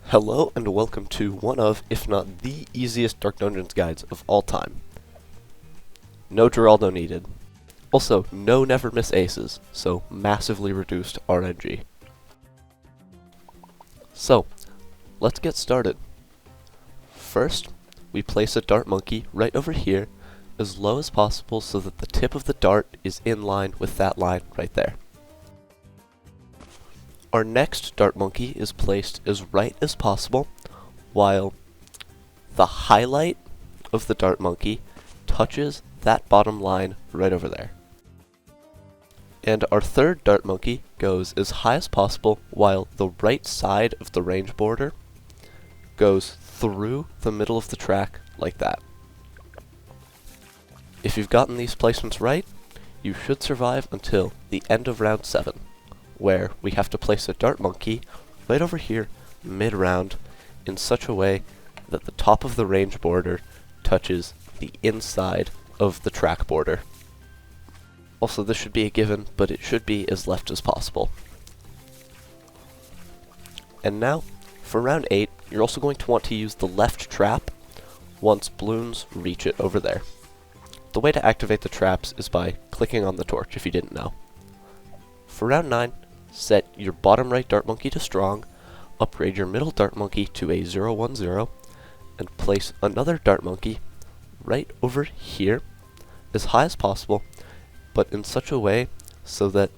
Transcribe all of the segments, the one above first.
Hello and welcome to one of, if not the easiest Dark Dungeons guides of all time. No Geraldo needed. Also, no never miss aces, so massively reduced RNG. So, let's get started. First, we place a dart monkey right over here, as low as possible so that the tip of the dart is in line with that line right there. Our next dart monkey is placed as right as possible, while the highlight of the dart monkey touches that bottom line right over there. And our third dart monkey goes as high as possible, while the right side of the range border goes through the middle of the track like that. If you've gotten these placements right, you should survive until the end of round 7. Where we have to place a dart monkey right over here mid-round in such a way that the top of the range border touches the inside of the track border. Also, this should be a given, but it should be as left as possible. And now, for round 8, you're also going to want to use the left trap once Bloons reach it over there. The way to activate the traps is by clicking on the torch, if you didn't know. For round 9, set your bottom right dart monkey to strong, upgrade your middle dart monkey to a 0-1-0, and place another dart monkey right over here, as high as possible, but in such a way so that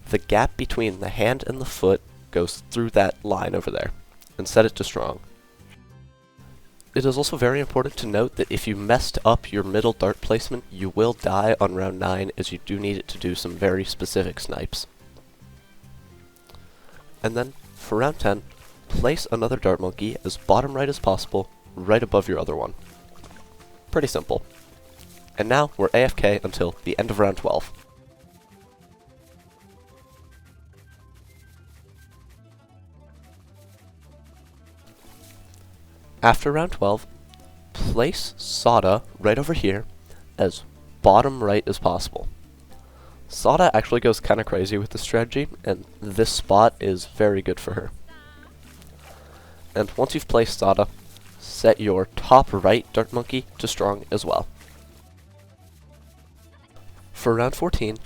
the gap between the hand and the foot goes through that line over there, and set it to strong. It is also very important to note that if you messed up your middle dart placement, you will die on round 9, as you do need it to do some very specific snipes. And then, for round 10, place another dart monkey as bottom right as possible, right above your other one. Pretty simple. And now, we're AFK until the end of round 12. After round 12, place Sada right over here as bottom right as possible. Sada actually goes kinda crazy with this strategy, and this spot is very good for her. And once you've placed Sada, set your top right dart monkey to strong as well. For round 14,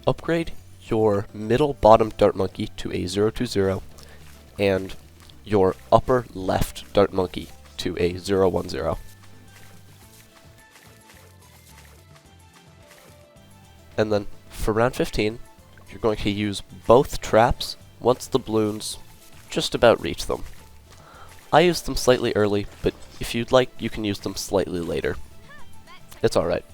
upgrade your middle bottom dart monkey to a 0-2-0, and your upper left dart monkey to a 0-1-0. And then, for round 15, you're going to use both traps once the Bloons just about reach them. I used them slightly early, but if you'd like, you can use them slightly later. It's alright.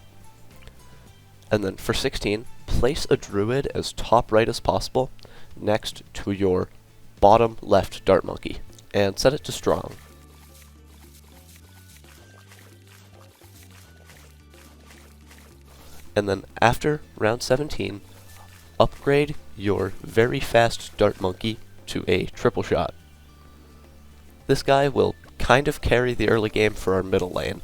And then for 16, place a druid as top right as possible next to your bottom left dart monkey, and set it to strong. And then after round 17, upgrade your very fast dart monkey to a triple shot. This guy will kind of carry the early game for our middle lane.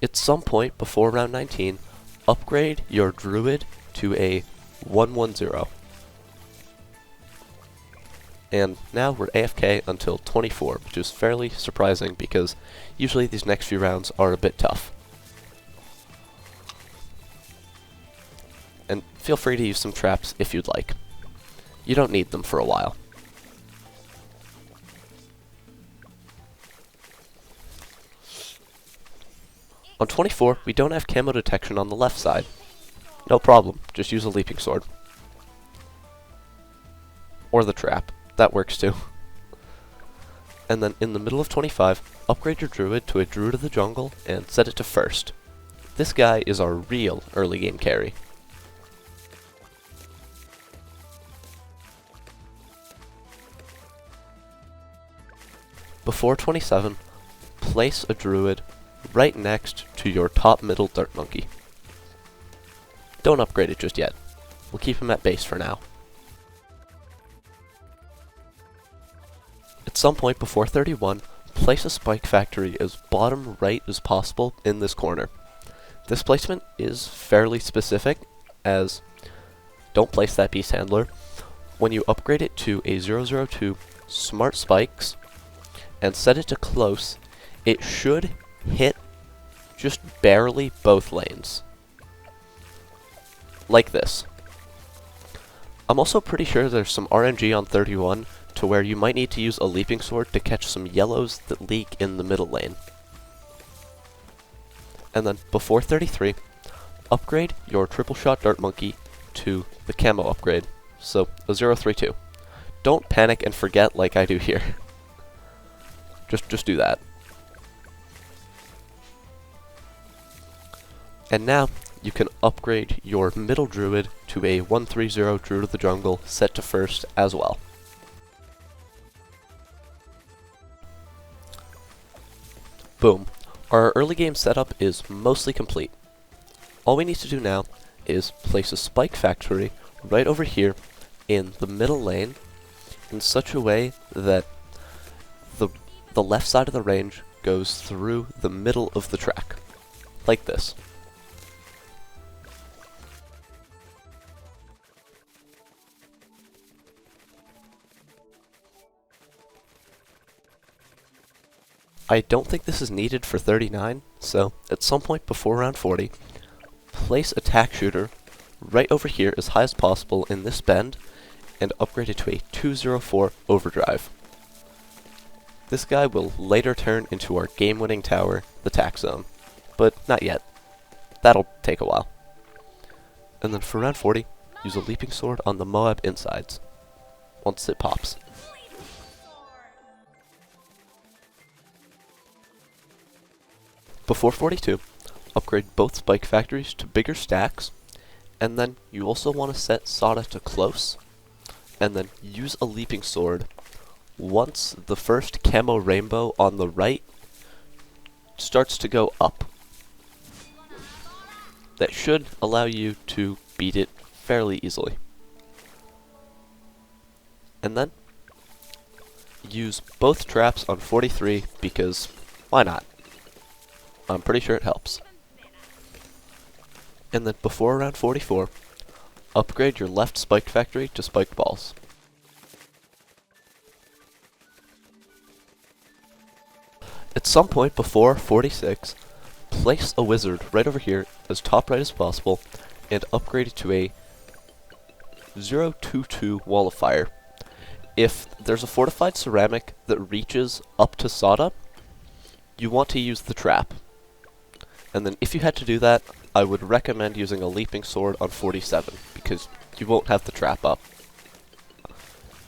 At some point before round 19, upgrade your druid to a 1-1-0. And now we're AFK until 24, which is fairly surprising because usually these next few rounds are a bit tough. And feel free to use some traps if you'd like. You don't need them for a while. On 24, we don't have camo detection on the left side. No problem, just use a leaping sword. Or the trap. That works too. And then in the middle of 25, upgrade your druid to a druid of the jungle and set it to first. This guy is our real early game carry. Before 27, place a druid right next to your top middle dart monkey. Don't upgrade it just yet. We'll keep him at base for now. At some point before 31, place a spike factory as bottom right as possible in this corner. This placement is fairly specific, as don't place that beast handler. When you upgrade it to a 002 smart spikes and set it to close, it should hit just barely both lanes. Like this. I'm also pretty sure there's some RNG on 31 to where you might need to use a leaping sword to catch some yellows that leak in the middle lane. And then before 33, upgrade your triple shot dart monkey to the camo upgrade, so a 032. Don't panic and forget like I do here. Just do that. And now you can upgrade your middle druid to a 130 Druid of the Jungle set to first as well. Boom. Our early game setup is mostly complete. All we need to do now is place a spike factory right over here in the middle lane in such a way that the left side of the range goes through the middle of the track. Like this. I don't think this is needed for 39, so at some point before round 40, place a tack shooter right over here as high as possible in this bend, and upgrade it to a 204 overdrive. This guy will later turn into our game-winning tower, the tack zone, but not yet. That'll take a while. And then for round 40, use a leaping sword on the Moab insides, once it pops. Before 42, upgrade both spike factories to bigger stacks, and then you also want to set Sada to close, and then use a leaping sword once the first camo rainbow on the right starts to go up. That should allow you to beat it fairly easily. And then use both traps on 43 because why not? I'm pretty sure it helps. And then before round 44, upgrade your left spike factory to spiked balls. At some point before 46, place a wizard right over here as top right as possible and upgrade it to a 022 wall of fire. If there's a fortified ceramic that reaches up to Sada, you want to use the trap. And then if you had to do that, I would recommend using a leaping sword on 47, because you won't have the trap up.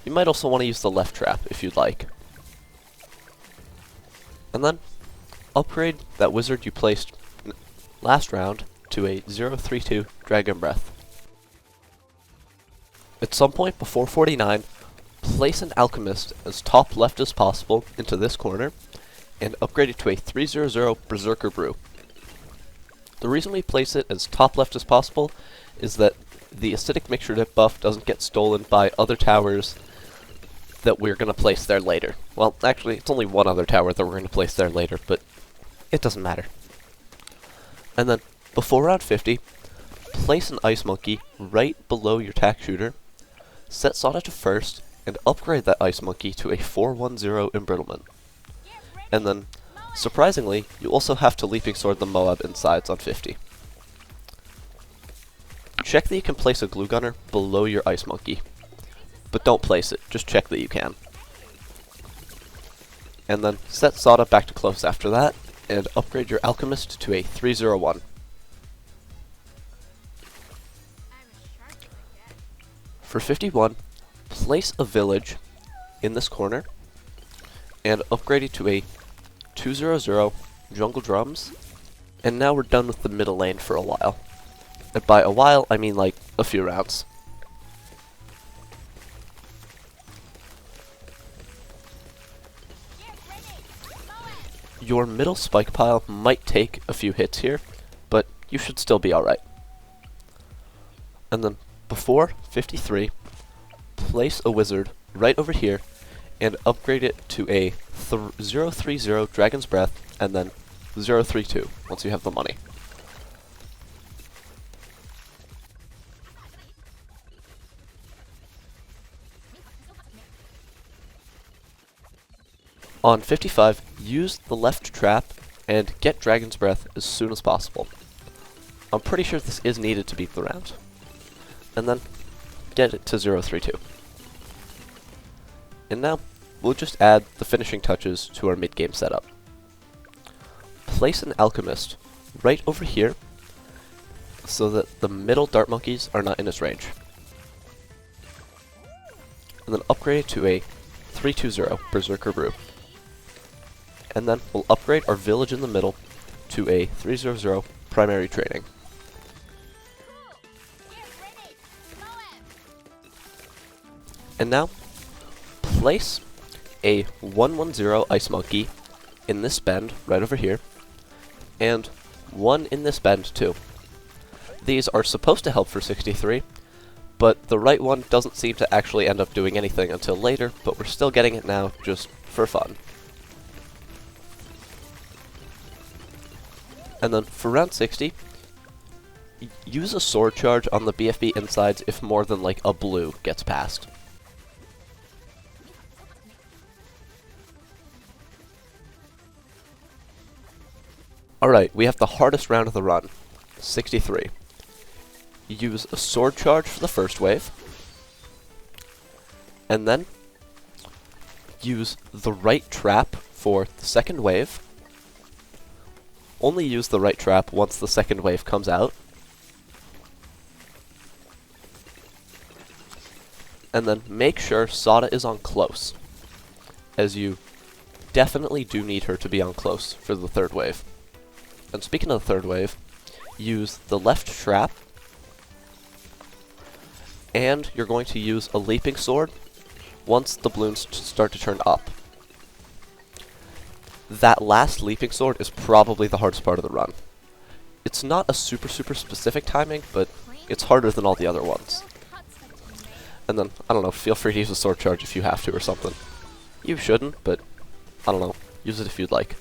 You might also want to use the left trap if you'd like. And then, upgrade that wizard you placed last round to a 032 Dragon Breath. At some point before 49, place an alchemist as top left as possible into this corner, and upgrade it to a 300 Berserker Brew. The reason we place it as top left as possible is that the acidic mixture dip buff doesn't get stolen by other towers that we're going to place there later. Well, actually, it's only one other tower that we're going to place there later, but it doesn't matter. And then, before round 50, place an ice monkey right below your tack shooter, set Sada to first, and upgrade that ice monkey to a 410 embrittlement. And then, surprisingly, you also have to leaping sword the Moab insides on 50. Check that you can place a glue gunner below your ice monkey. But don't place it, just check that you can. And then set Sada back to close after that, and upgrade your alchemist to a 301. For 51, place a village in this corner, and upgrade it to a 200 jungle drums, and now we're done with the middle lane for a while. And by a while, I mean like a few rounds. Your middle spike pile might take a few hits here, but you should still be alright. And then, before 53, place a wizard right over here, and upgrade it to a 030 Dragon's Breath, and then 032, once you have the money. On 55, use the left trap and get Dragon's Breath as soon as possible. I'm pretty sure this is needed to beat the round. And then get it to 032. And now, we'll just add the finishing touches to our mid-game setup. Place an Alchemist right over here so that the middle Dart Monkeys are not in its range. And then upgrade it to a 320 Berserker Brew. And then we'll upgrade our village in the middle to a 300 Primary Training. And now, place a 110 Ice Monkey in this bend right over here, and one in this bend too. These are supposed to help for 63, but the right one doesn't seem to actually end up doing anything until later, but we're still getting it now just for fun. And then for round 60, use a sword charge on the BFB insides if more than like a blue gets passed. Alright, we have the hardest round of the run, 63. Use a sword charge for the first wave, and then use the right trap for the second wave. Only use the right trap once the second wave comes out. And then make sure Sada is on close, as you definitely do need her to be on close for the third wave. And speaking of the third wave, use the left trap, and you're going to use a leaping sword once the balloons start to turn up. That last leaping sword is probably the hardest part of the run. It's not a super specific timing, but it's harder than all the other ones. And then, I don't know, feel free to use a sword charge if you have to or something. You shouldn't, but I don't know, use it if you'd like.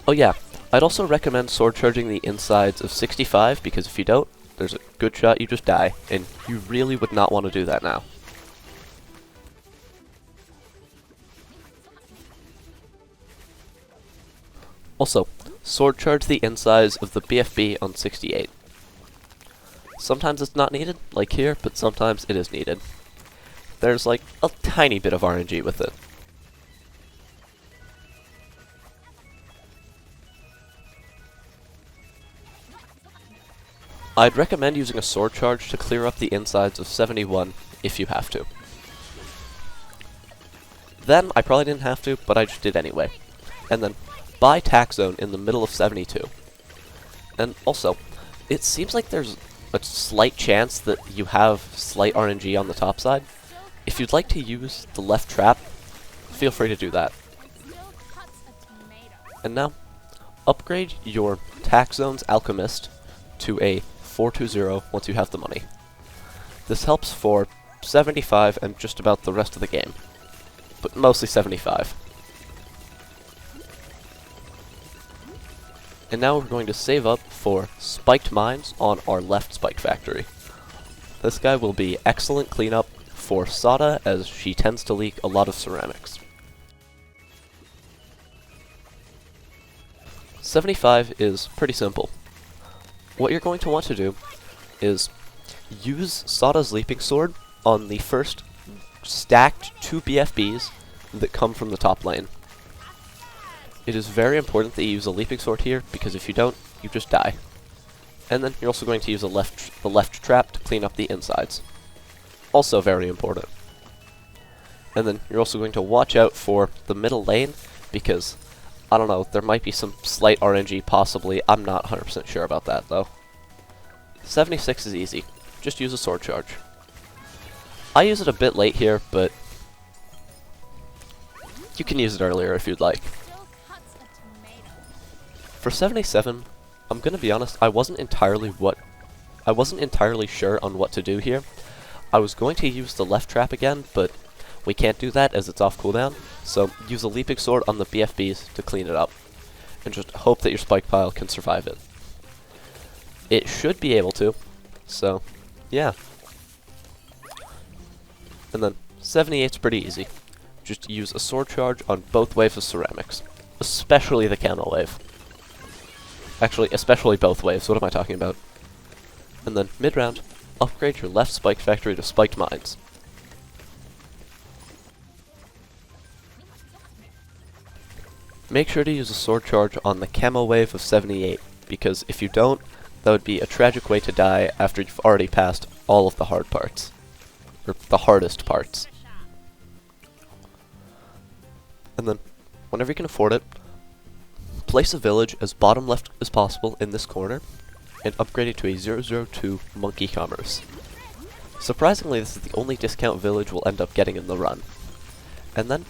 Oh yeah, I'd also recommend sword charging the insides of 65, because if you don't, there's a good shot you just die, and you really would not want to do that now. Also, sword charge the insides of the BFB on 68. Sometimes it's not needed, like here, but sometimes it is needed. There's like a tiny bit of RNG with it. I'd recommend using a sword charge to clear up the insides of 71 if you have to. Then, I probably didn't have to, but I just did anyway. And then, buy Tack Zone in the middle of 72. And also, it seems like there's a slight chance that you have slight RNG on the top side. If you'd like to use the left trap, feel free to do that. And now, upgrade your Tack Zone's Alchemist to a 420 once you have the money. This helps for 75 and just about the rest of the game, but mostly 75. And now we're going to save up for spiked mines on our left spike factory. This guy will be excellent cleanup for Sada, as she tends to leak a lot of ceramics. 75 is pretty simple. What you're going to want to do is use Sada's Leaping Sword on the first stacked 2 BFBs that come from the top lane. It is very important that you use a Leaping Sword here, because if you don't, you just die. And then you're also going to use the left trap to clean up the insides. Also very important. And then you're also going to watch out for the middle lane, because I don't know, there might be some slight RNG possibly. I'm not 100% sure about that, though. 76 is easy. Just use a sword charge. I use it a bit late here, but you can use it earlier if you'd like. For 77, I'm gonna be honest, I wasn't entirely sure on what to do here. I was going to use the left trap again, but we can't do that as it's off cooldown, so use a Leaping Sword on the BFBs to clean it up, and just hope that your spike pile can survive it. It should be able to, so, yeah. And then 78's pretty easy. Just use a sword charge on both waves of ceramics, especially the camo wave. Actually, especially both waves, what am I talking about? And then mid-round, upgrade your left spike factory to spiked mines. Make sure to use a sword charge on the camo wave of 78, because if you don't, that would be a tragic way to die after you've already passed all of the hard parts. Or the hardest parts. And then, whenever you can afford it, place a village as bottom left as possible in this corner, and upgrade it to a 002 monkey commerce. Surprisingly, this is the only discount village we'll end up getting in the run. And then,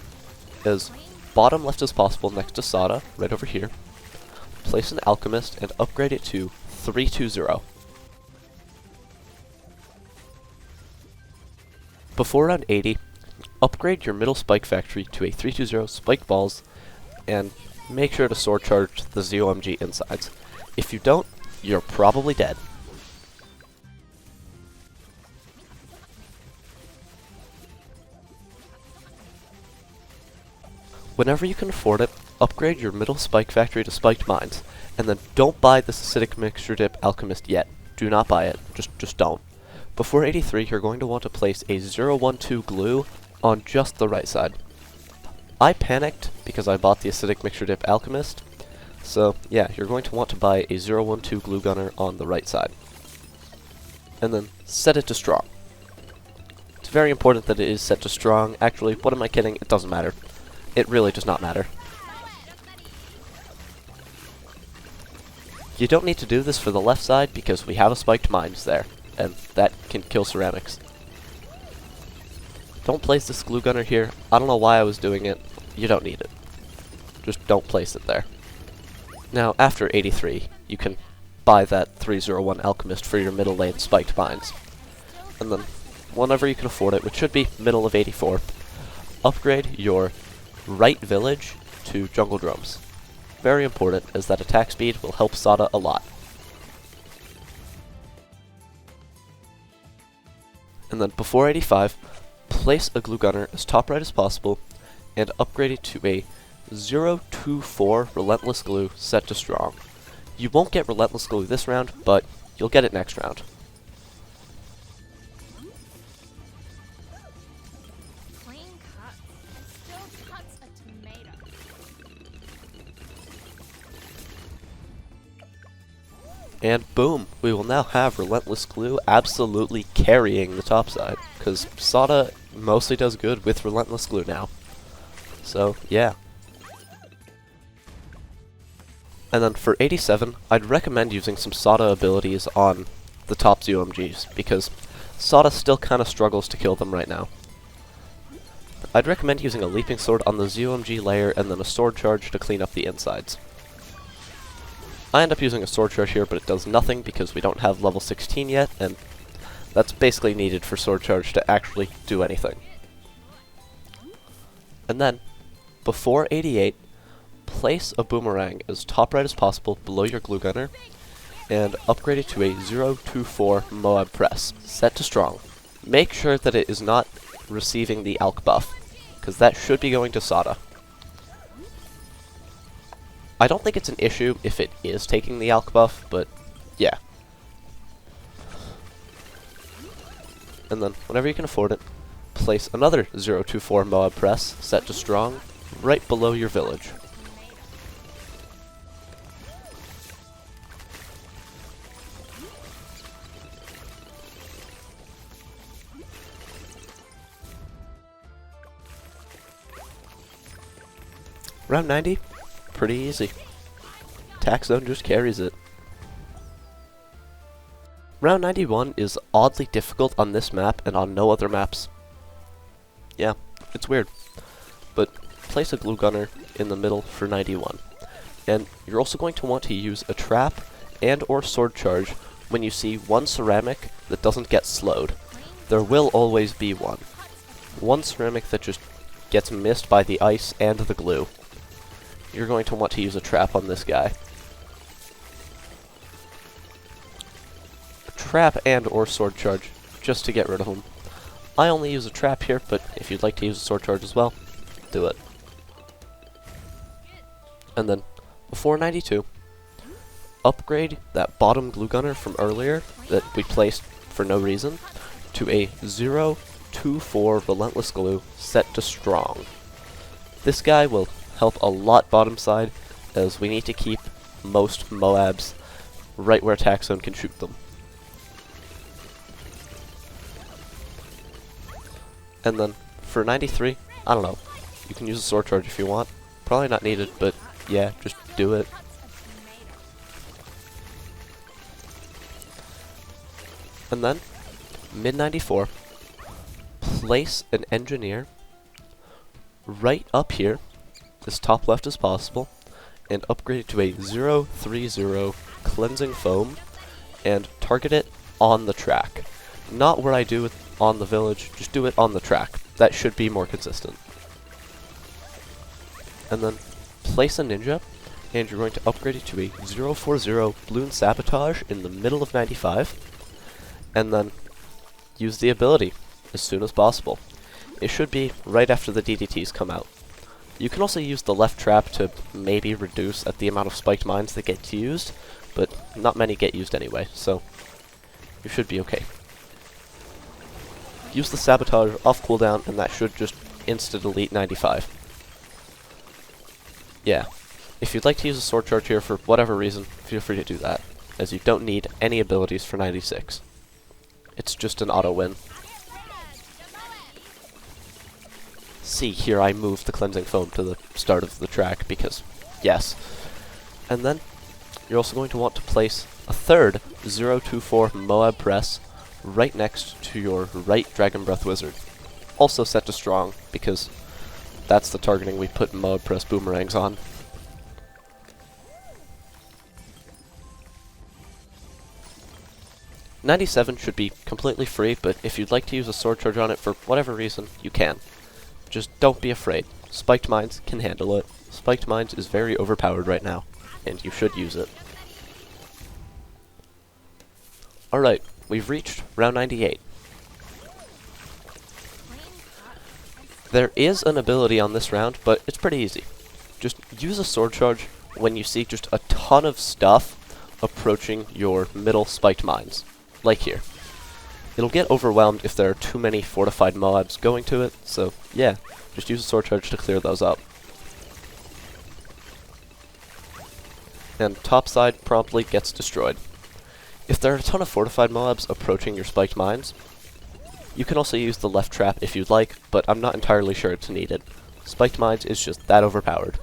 as bottom left as possible next to Sada, right over here, place an alchemist and upgrade it to 320. Before round 80, upgrade your middle spike factory to a 320 spiked balls, and make sure to sword charge the ZOMG insides. If you don't, you're probably dead. Whenever you can afford it, upgrade your middle spike factory to spiked mines, and then don't buy this acidic mixture dip alchemist yet. Do not buy it. Just don't. Before 83, you're going to want to place a 012 glue on just the right side. I panicked because I bought the acidic mixture dip alchemist, so yeah, you're going to want to buy a 012 glue gunner on the right side. And then set it to strong. It's very important that it is set to strong. Actually, what am I kidding? It doesn't matter. It really does not matter. You don't need to do this for the left side because we have a spiked mines there, and that can kill ceramics. Don't place this glue gunner here. I don't know why I was doing it. You don't need it. Just don't place it there. Now, after 83, you can buy that 301 alchemist for your middle lane spiked mines. And then, whenever you can afford it, which should be middle of 84, upgrade your right village to jungle drums. Very important, as that attack speed will help Sada a lot. And then before 85, place a glue gunner as top right as possible, and upgrade it to a 024 relentless glue set to strong. You won't get relentless glue this round, but you'll get it next round. And boom, we will now have Relentless Glue absolutely carrying the top side, because Sada mostly does good with Relentless Glue now. So, yeah. And then for 87, I'd recommend using some Sada abilities on the top ZOMGs, because Sada still kind of struggles to kill them right now. I'd recommend using a Leaping Sword on the ZOMG layer and then a Sword Charge to clean up the insides. I end up using a sword charge here, but it does nothing because we don't have level 16 yet, and that's basically needed for sword charge to actually do anything. And then, before 88, place a boomerang as top right as possible below your glue gunner, and upgrade it to a 024 Moab press, set to strong. Make sure that it is not receiving the alch buff, because that should be going to Sada. I don't think it's an issue if it is taking the alch buff, but yeah. And then, whenever you can afford it, place another 024 Moab press, set to strong, right below your village. Round 90? Pretty easy. Attack zone just carries it. Round 91 is oddly difficult on this map and on no other maps. Yeah, it's weird. But place a glue gunner in the middle for 91. And you're also going to want to use a trap and or sword charge when you see one ceramic that doesn't get slowed. There will always be one. One ceramic that just gets missed by the ice and the glue. You're going to want to use a trap on this guy. A trap and or sword charge, just to get rid of him. I only use a trap here, but if you'd like to use a sword charge as well, do it. And then, before 92, upgrade that bottom glue gunner from earlier that we placed for no reason to a 024 relentless glue set to strong. This guy will help a lot bottom side, as we need to keep most Moabs right where attack zone can shoot them. And then, for 93, I don't know, you can use a sword charge if you want. Probably not needed, but yeah, just do it. And then, mid-94, place an engineer right up here, as top left as possible, and upgrade it to a 030 cleansing foam, and target it on the track. Not where I do it on the village, just do it on the track. That should be more consistent. And then, place a ninja, and you're going to upgrade it to a 040 Bloon sabotage in the middle of 95, and then use the ability as soon as possible. It should be right after the DDTs come out. You can also use the left trap to maybe reduce at the amount of spiked mines that get used, but not many get used anyway, so you should be okay. Use the sabotage off cooldown, and that should just insta-delete 95. Yeah, if you'd like to use a sword charge here for whatever reason, feel free to do that, as you don't need any abilities for 96. It's just an auto win. See, here I moved the cleansing foam to the start of the track, because, yes. And then, you're also going to want to place a third 024 Moab press right next to your right Dragon Breath Wizard. Also set to strong, because that's the targeting we put Moab press boomerangs on. '97 should be completely free, but if you'd like to use a sword charge on it for whatever reason, you can. Just don't be afraid. Spiked Mines can handle it. Spiked Mines is very overpowered right now, and you should use it. Alright, we've reached round 98. There is an ability on this round, but it's pretty easy. Just use a sword charge when you see just a ton of stuff approaching your middle spiked mines, like here. It'll get overwhelmed if there are too many fortified Moabs going to it, so yeah, just use a sword charge to clear those up. And topside promptly gets destroyed. If there are a ton of fortified Moabs approaching your spiked mines, you can also use the left trap if you'd like, but I'm not entirely sure it's needed. Spiked mines is just that overpowered.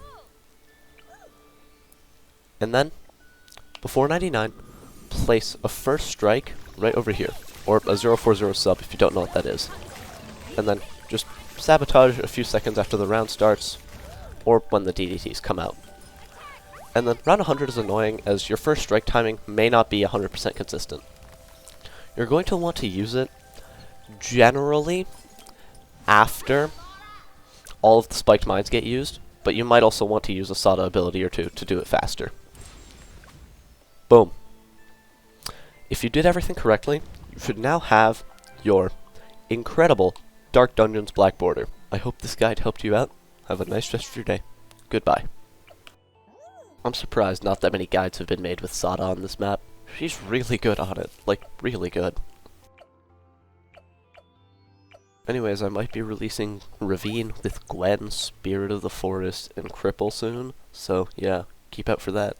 And then, before 99, place a first strike right over here, or a 040 sub if you don't know what that is. And then just sabotage a few seconds after the round starts, or when the DDTs come out. And then round 100 is annoying, as your first strike timing may not be 100% consistent. You're going to want to use it generally after all of the spiked mines get used, but you might also want to use a SADA ability or two to do it faster. Boom. If you did everything correctly, you should now have your incredible Dark Dungeons Black Border. I hope this guide helped you out. Have a nice rest of your day. Goodbye. I'm surprised not that many guides have been made with SADA on this map. She's really good on it. Like, really good. Anyways, I might be releasing Ravine with Gwen, Spirit of the Forest, and Cripple soon, so yeah, keep out for that.